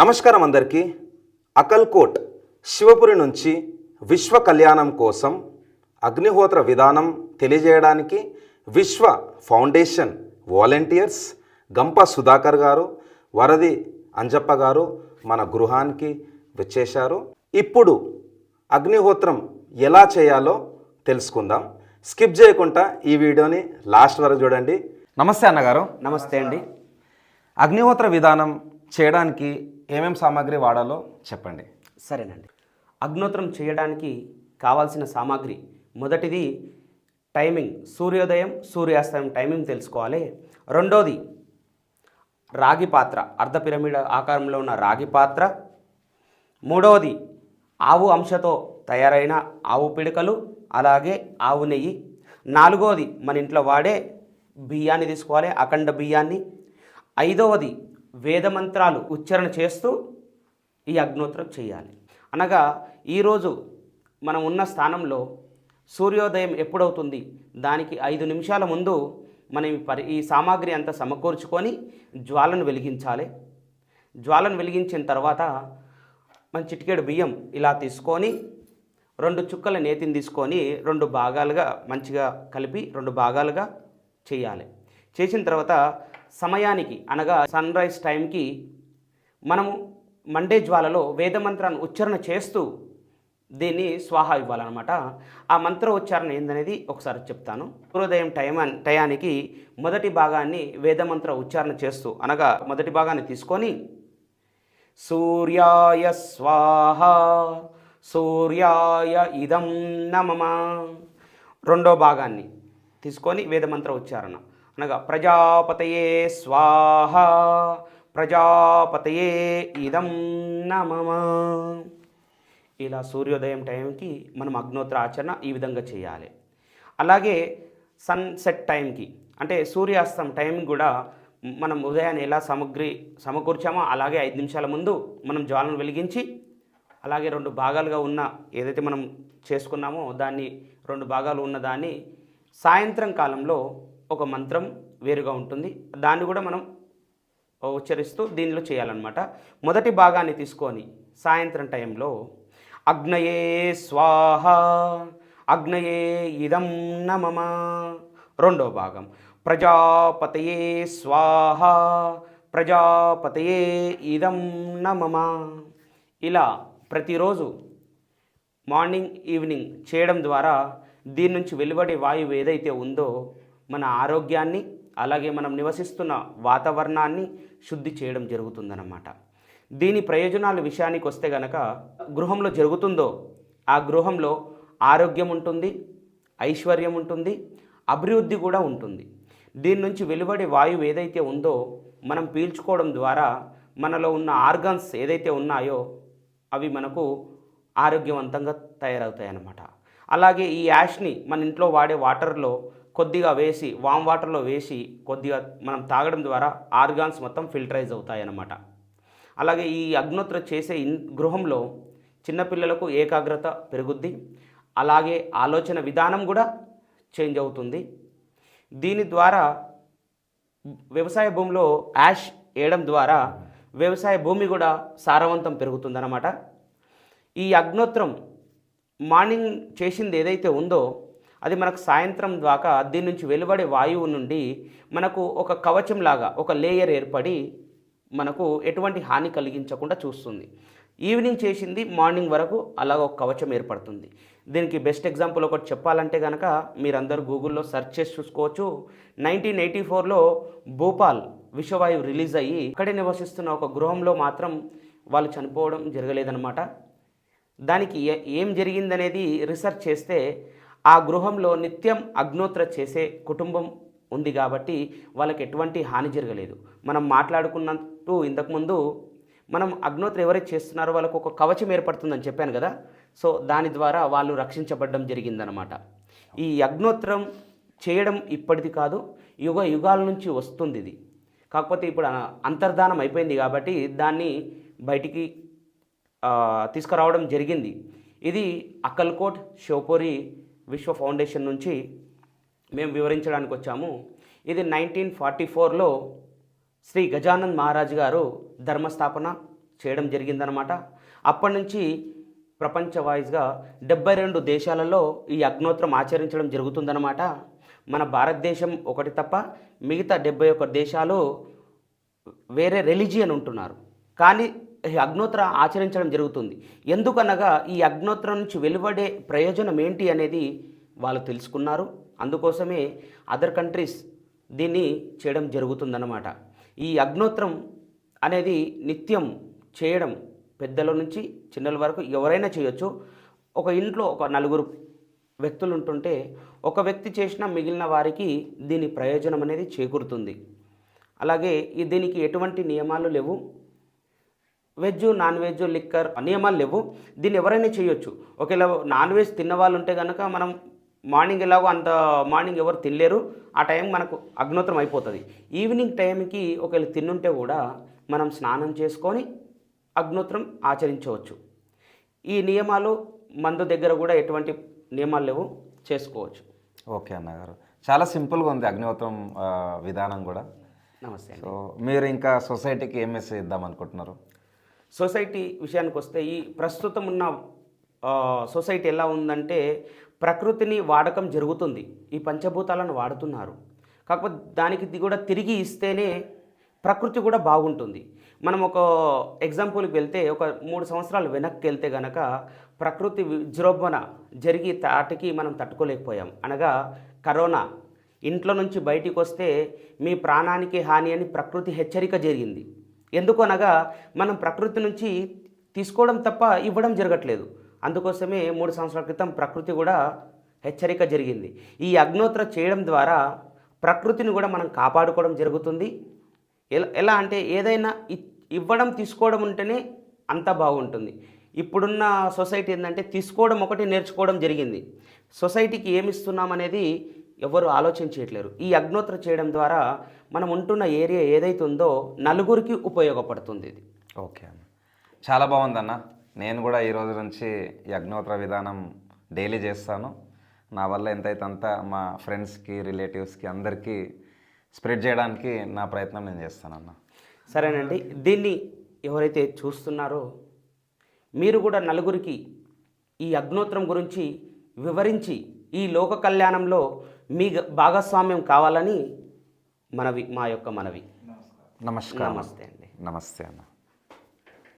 నమస్కారం అందరికీ. అకల్కోట్ శివపురి నుంచి విశ్వ కళ్యాణం కోసం అగ్నిహోత్ర విధానం తెలియజేయడానికి విశ్వ ఫౌండేషన్ వాలంటీర్స్ గంప సుధాకర్ గారు, వరది అంజప్ప గారు మన గృహానికి వచ్చేశారు. ఇప్పుడు అగ్నిహోత్రం ఎలా చేయాలో తెలుసుకుందాం. స్కిప్ చేయకుండా ఈ వీడియోని లాస్ట్ వరకు చూడండి. నమస్తే అన్నగారు. నమస్తే అండి. అగ్నిహోత్ర విధానం చేయడానికి ఏమేం సామాగ్రి వాడాలో చెప్పండి. సరేనండి. అగ్నిహోత్రం చేయడానికి కావాల్సిన సామాగ్రి, మొదటిది టైమింగ్, సూర్యోదయం సూర్యాస్తమయం టైమింగ్ తెలుసుకోవాలి. రెండోది రాగి పాత్ర, అర్ధ పిరమిడ్ ఆకారంలో ఉన్న రాగి పాత్ర. మూడవది ఆవు అంశతో తయారైన ఆవు పిడకలు, అలాగే ఆవు నెయ్యి. నాలుగవది మన ఇంట్లో వాడే బియ్యాన్ని తీసుకోవాలి, అఖండ బియ్యాన్ని. ఐదవది వేదమంత్రాలు ఉచ్చారణ చేస్తూ ఈ అగ్నిహోత్రం చేయాలి. అనగా ఈరోజు మనం ఉన్న స్థానంలో సూర్యోదయం ఎప్పుడవుతుంది దానికి 5 నిమిషాల ముందు మనం ఈ సామాగ్రి అంతా సమకూర్చుకొని జ్వాలను వెలిగించాలి. జ్వాలను వెలిగించిన తర్వాత మన చిటికెడు బియ్యం ఇలా తీసుకొని 2 చుక్కల నేతిని తీసుకొని 2 భాగాలుగా మంచిగా కలిపి 2 భాగాలుగా చేయాలి. చేసిన తర్వాత సమయానికి అనగా సన్ రైజ్ టైంకి మనము మండే జ్వాలలో వేదమంత్రాన్ని ఉచ్చారణ చేస్తూ దీన్ని స్వాహా ఇవ్వాలన్నమాట. ఆ మంత్ర ఉచ్చారణ ఏందనేది ఒకసారి చెప్తాను. సూర్యోదయం టయానికి మొదటి భాగాన్ని వేదమంత్ర ఉచ్చారణ చేస్తూ అనగా మొదటి భాగాన్ని తీసుకొని సూర్యాయ స్వాహ సూర్యాయ ఇదం నమః. రెండో భాగాన్ని తీసుకొని వేదమంత్ర ఉచ్చారణ అనగా ప్రజాపతయే స్వాహ ప్రజాపతయే ఇదం నమః. ఇలా సూర్యోదయం టైంకి మనం అగ్నిహోత్ర ఆచరణ ఈ విధంగా చేయాలి. అలాగే సన్సెట్ టైంకి అంటే సూర్యాస్తం టైం కూడా మనం ఉదయాన్నే ఎలా సమకూర్చామో అలాగే 5 నిమిషాల ముందు మనం జ్వాలను వెలిగించి అలాగే 2 భాగాలుగా ఉన్న ఏదైతే మనం చేసుకున్నామో దాన్ని 2 భాగాలు ఉన్న దాన్ని సాయంత్రం కాలంలో ఒక మంత్రం వేరుగా ఉంటుంది, దాన్ని కూడా మనం ఉచ్చరిస్తూ దీనిలో చేయాలన్నమాట. మొదటి భాగాన్ని తీసుకొని సాయంత్రం టైంలో అగ్నయే స్వాహ అగ్నయే ఇదం నమః. రెండో భాగం ప్రజాపతయే స్వాహ ప్రజాపతయే ఇదం నమః. ఇలా ప్రతిరోజు మార్నింగ్ ఈవినింగ్ చేయడం ద్వారా దీని నుంచి వెలువడే వాయువు ఏదైతే ఉందో మన ఆరోగ్యాన్ని అలాగే మనం నివసిస్తున్న వాతావరణాన్ని శుద్ధి చేయడం జరుగుతుందన్నమాట. దీని ప్రయోజనాల విషయానికి వస్తే గనక గృహంలో జరుగుతుందో ఆ గృహంలో ఆరోగ్యం ఉంటుంది, ఐశ్వర్యం ఉంటుంది, అభివృద్ధి కూడా ఉంటుంది. దీని నుంచి వెలువడే వాయువు ఏదైతే ఉందో మనం పీల్చుకోవడం ద్వారా మనలో ఉన్న ఆర్గన్స్ ఏదైతే ఉన్నాయో అవి మనకు ఆరోగ్యవంతంగా తయారవుతాయి అన్నమాట. అలాగే ఈ యాష్ని మన ఇంట్లో వాడే వాటర్లో కొద్దిగా వేసి వామ్ వాటర్లో వేసి కొద్దిగా మనం తాగడం ద్వారా ఆర్గాన్స్ మొత్తం ఫిల్టరైజ్ అవుతాయి అన్నమాట. అలాగే ఈ అగ్నిహోత్ర చేసే గృహంలో చిన్నపిల్లలకు ఏకాగ్రత పెరుగుద్ది, అలాగే ఆలోచన విధానం కూడా చేంజ్ అవుతుంది. దీని ద్వారా వ్యవసాయ భూమిలో యాష్ వేయడం ద్వారా వ్యవసాయ భూమి కూడా సారవంతం పెరుగుతుందన్నమాట. ఈ అగ్నిహోత్రం మార్నింగ్ చేసింది ఏదైతే ఉందో అది మనకు సాయంత్రం దాకా దీని నుంచి వెలువడే వాయువు నుండి మనకు ఒక కవచంలాగా ఒక లేయర్ ఏర్పడి మనకు ఎటువంటి హాని కలిగించకుండా చూస్తుంది. ఈవినింగ్ చేసింది మార్నింగ్ వరకు అలాగ ఒక కవచం ఏర్పడుతుంది. దీనికి బెస్ట్ ఎగ్జాంపుల్ ఒకటి చెప్పాలంటే కనుక మీరందరూ గూగుల్లో సెర్చ్ చేసి చూసుకోవచ్చు. 1984లో భోపాల్ విషవాయువు రిలీజ్ అయ్యి ఇక్కడే నివసిస్తున్న ఒక గృహంలో మాత్రం వాళ్ళు చనిపోవడం జరగలేదన్నమాట. దానికి ఏం జరిగిందనేది రీసెర్చ్ చేస్తే ఆ గృహంలో నిత్యం అగ్నిహోత్ర చేసే కుటుంబం ఉంది కాబట్టి వాళ్ళకి ఎటువంటి హాని జరగలేదు. మనం మాట్లాడుకున్నట్టు ఇంతకుముందు మనం అగ్నిహోత్ర ఎవరైతే చేస్తున్నారో వాళ్ళకు ఒక కవచం ఏర్పడుతుందని చెప్పాను కదా. సో దాని ద్వారా వాళ్ళు రక్షించబడడం జరిగిందనమాట. ఈ అగ్నిహోత్రం చేయడం ఇప్పటిది కాదు, యుగాల నుంచి వస్తుంది ఇది. కాకపోతే ఇప్పుడు అంతర్ధానం అయిపోయింది కాబట్టి దాన్ని బయటికి తీసుకురావడం జరిగింది. ఇది అక్కల్కోట్ శివపురి విశ్వ ఫౌండేషన్ నుంచి మేము వివరించడానికి వచ్చాము. ఇది 1944లో శ్రీ గజానంద్ మహారాజ్ గారు ధర్మస్థాపన చేయడం జరిగిందనమాట. అప్పటి నుంచి ప్రపంచ వాయిస్గా 72 దేశాలలో ఈ అగ్నోత్రం ఆచరించడం జరుగుతుందన్నమాట. మన భారతదేశం ఒకటి తప్ప మిగతా 71 దేశాలు వేరే రిలీజియన్ ఉంటున్నారు, కానీ ఈ అగ్నోత్ర ఆచరించడం జరుగుతుంది. ఎందుకనగా ఈ అగ్నోత్రం నుంచి వెలువడే ప్రయోజనం ఏంటి అనేది వాళ్ళు తెలుసుకున్నారు. అందుకోసమే అదర్ కంట్రీస్ దీన్ని చేయడం జరుగుతుందన్నమాట. ఈ అగ్నోత్రం అనేది నిత్యం చేయడం పెద్దల నుంచి చిన్నల వరకు ఎవరైనా చేయొచ్చు. ఒక ఇంట్లో ఒక 4 వ్యక్తులు ఉంటుంటే ఒక వ్యక్తి చేసిన మిగిలిన వారికి దీని ప్రయోజనం అనేది చేకూరుతుంది. అలాగే దీనికి ఎటువంటి నియమాలు లేవు. వెజ్, నాన్ వెజ్, లిక్కర్ నియమాలు లేవు. దీన్ని ఎవరైనా చేయొచ్చు. ఒకవేళ నాన్ వెజ్ తిన్న వాళ్ళు ఉంటే కనుక మనం మార్నింగ్ ఎలాగో అంత మార్నింగ్ ఎవరు తినలేరు, ఆ టైం మనకు అగ్నోత్రం అయిపోతుంది. ఈవినింగ్ టైంకి ఒకవేళ తిన్నుంటే కూడా మనం స్నానం చేసుకొని అగ్నోత్రం ఆచరించవచ్చు. ఈ నియమాలు మందు దగ్గర కూడా ఎటువంటి నియమాలు లేవు, చేసుకోవచ్చు. ఓకే అన్నగారు, చాలా సింపుల్గా ఉంది అగ్నిహోత్రం విధానం కూడా. నమస్తే అండి. సో మీరు ఇంకా సొసైటీకి ఏం మెసేజ్ ఇద్దాం అనుకుంటున్నారు? సొసైటీ విషయానికి వస్తే ఈ ప్రస్తుతం ఉన్న సొసైటీ ఎలా ఉందంటే ప్రకృతిని వాడకం జరుగుతుంది, ఈ పంచభూతాలను వాడుతున్నారు. కాకపోతే దానికి కూడా తిరిగి ఇస్తేనే ప్రకృతి కూడా బాగుంటుంది. మనం ఒక ఎగ్జాంపుల్కి వెళ్తే ఒక 3 సంవత్సరాలు వెనక్కి వెళ్తే కనుక ప్రకృతి విజృంభణ జరిగి తాటికి మనం తట్టుకోలేకపోయాం. అనగా కరోనా, ఇంట్లో నుంచి బయటికి వస్తే మీ ప్రాణానికి హాని అని ప్రకృతి హెచ్చరిక జరిగింది. ఎందుకనగా మనం ప్రకృతి నుంచి తీసుకోవడం తప్ప ఇవ్వడం జరగట్లేదు. అందుకోసమే 3 సంవత్సరాల క్రితం ప్రకృతి కూడా హెచ్చరిక జరిగింది. ఈ అగ్నోత్ర చేయడం ద్వారా ప్రకృతిని కూడా మనం కాపాడుకోవడం జరుగుతుంది. ఎలా అంటే ఏదైనా ఇవ్వడం తీసుకోవడం ఉంటేనే అంత బాగుంటుంది. ఇప్పుడున్న సొసైటీ ఏంటంటే తీసుకోవడం ఒకటి, నేర్చుకోవడం జరిగింది. సొసైటీకి ఏమి ఇస్తున్నాం అనేది ఎవరు ఆలోచించట్లేరు. ఈ అగ్నోత్ర చేయడం ద్వారా మనం ఉంటున్న ఏరియా ఏదైతే ఉందో నలుగురికి ఉపయోగపడుతుంది ఇది. ఓకే అన్న, చాలా బాగుందన్న. నేను కూడా ఈ రోజు నుంచి ఈ అగ్నిహోత్ర విధానం డైలీ చేస్తాను. నా వల్ల ఎంతైతే అంత మా ఫ్రెండ్స్కి, రిలేటివ్స్కి అందరికీ స్ప్రెడ్ చేయడానికి నా ప్రయత్నం నేను చేస్తానన్న. సరేనండి, దీన్ని ఎవరైతే చూస్తున్నారో మీరు కూడా నలుగురికి ఈ అగ్నోత్రం గురించి వివరించి ఈ లోక కళ్యాణంలో మీ భాగస్వామ్యం కావాలని మా యొక్క మనవి. నమస్కారం. నమస్తే అండి. నమస్తే అన్న.